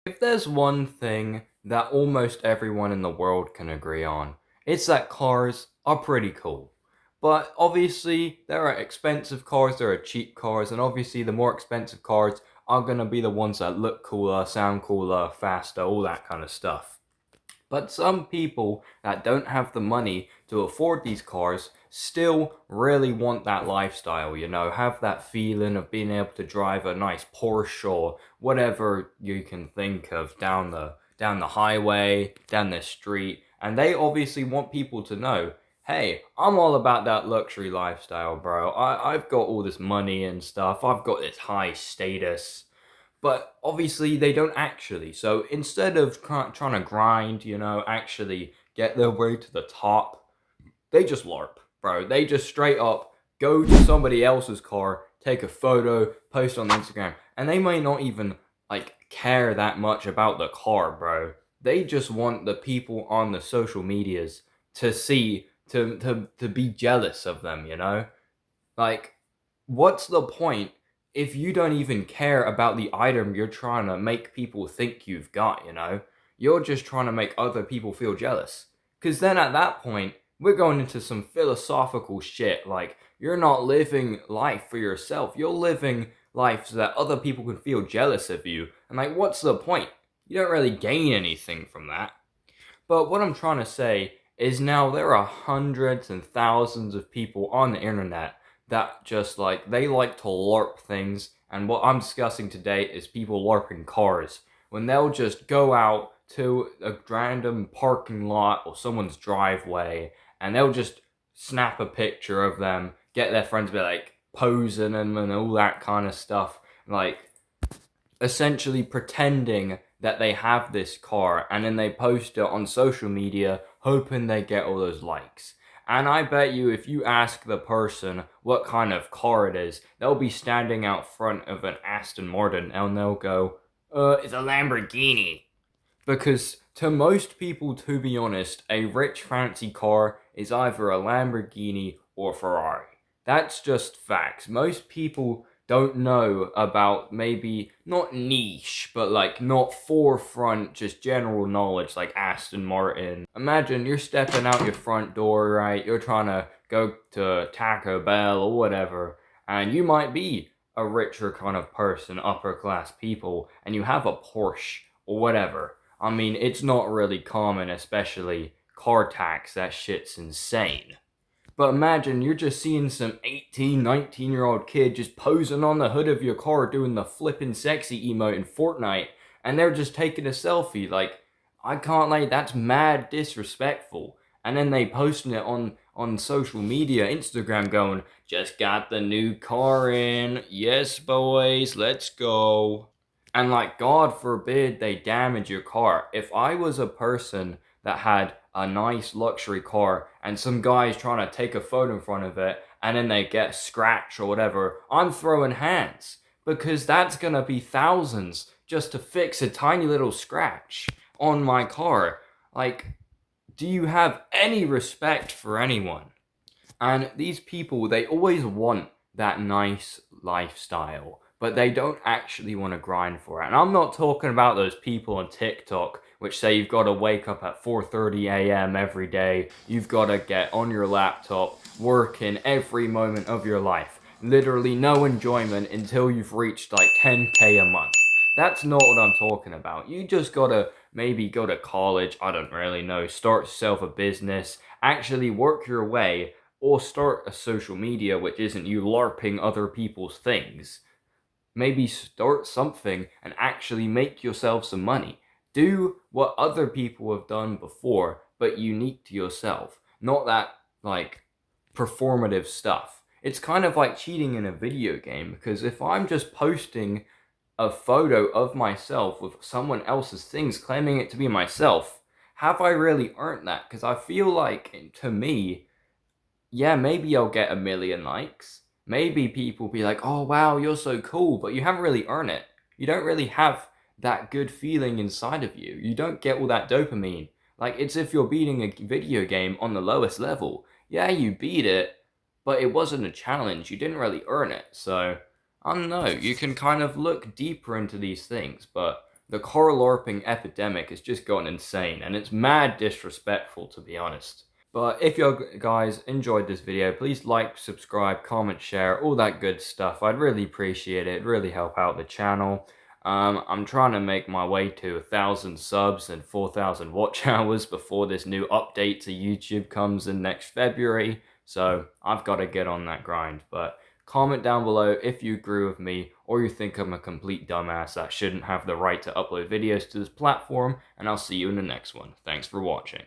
If there's one thing that almost everyone in the world can agree on, it's that cars are pretty cool. But obviously, there are expensive cars, there are cheap cars, and obviously, the more expensive cars are gonna be the ones that look cooler, sound cooler, faster, all that kind of stuff. But some people that don't have the money to afford these cars still really want that lifestyle, have that feeling of being able to drive a nice Porsche or whatever you can think of down the highway, down the street, and they obviously want people to know, hey, I'm all about that luxury lifestyle, bro. I've got all this money and stuff. I've got this high status, but obviously they don't actually. So instead of trying to grind, actually get their way to the top, they just LARP, bro. They just straight up go to somebody else's car, take a photo, post on Instagram, and they may not even like care that much about the car, bro. They just want the people on the social medias to see to be jealous of them, Like, what's the point if you don't even care about the item you're trying to make people think you've got? You're just trying to make other people feel jealous. Because then at that point, we're going into some philosophical shit. Like, you're not living life for yourself, you're living life so that other people can feel jealous of you. And, like, what's the point? You don't really gain anything from that. But what I'm trying to say is now there are hundreds and thousands of people on the internet that just they like to LARP things, and what I'm discussing today is people LARPing cars. When they'll just go out to a random parking lot or someone's driveway, and they'll just snap a picture of them, get their friends to be like posing and all that kind of stuff, like essentially pretending that they have this car, and then they post it on social media hoping they get all those likes. And I bet you if you ask the person what kind of car it is, they'll be standing out front of an Aston Martin and they'll go, it's a Lamborghini. Because to most people, to be honest, a rich fancy car is either a Lamborghini or a Ferrari. That's just facts. Most people don't know about, maybe not niche, but not forefront, just general knowledge like Aston Martin. Imagine you're stepping out your front door, right? You're trying to go to Taco Bell or whatever, and you might be a richer kind of person, upper class people, and you have a Porsche or whatever. I mean, it's not really common, especially car tax. That shit's insane. But imagine you're just seeing some 18, 19-year-old kid just posing on the hood of your car doing the flippin' sexy emote in Fortnite, and they're just taking a selfie. Like, I can't lie, that's mad disrespectful. And then they posting it on social media, Instagram, going, just got the new car in. Yes, boys, let's go. And God forbid they damage your car. If I was a person that had a nice luxury car and some guy's trying to take a photo in front of it and then they get scratched or whatever, I'm throwing hands, because that's gonna be thousands just to fix a tiny little scratch on my car. Like, do you have any respect for anyone? And these people, they always want that nice lifestyle, but they don't actually want to grind for it. And I'm not talking about those people on TikTok which say you've got to wake up at 4:30 a.m. every day, you've got to get on your laptop, working every moment of your life. Literally no enjoyment until you've reached 10K a month. That's not what I'm talking about. You just gotta maybe go to college, I don't really know, start yourself a business, actually work your way, or start a social media which isn't you LARPing other people's things. Maybe start something and actually make yourself some money. Do what other people have done before, but unique to yourself. Not that, performative stuff. It's kind of like cheating in a video game, because if I'm just posting a photo of myself with someone else's things, claiming it to be myself, have I really earned that? Because I feel like, to me, yeah, maybe I'll get a million likes. Maybe people be like, oh wow, you're so cool, but you haven't really earned it. You don't really have that good feeling inside of you. You don't get all that dopamine. Like, it's if you're beating a video game on the lowest level. Yeah, you beat it, but it wasn't a challenge. You didn't really earn it. So, I don't know. You can kind of look deeper into these things, but The car LARPing epidemic has just gotten insane, and it's mad disrespectful, to be honest. But if you guys enjoyed this video, please like, subscribe, comment, share, all that good stuff. I'd really appreciate it. It'd really help out the channel. I'm trying to make my way to 1,000 subs and 4,000 watch hours before this new update to YouTube comes in next February. So I've got to get on that grind. But comment down below if you agree with me or you think I'm a complete dumbass that shouldn't have the right to upload videos to this platform. And I'll see you in the next one. Thanks for watching.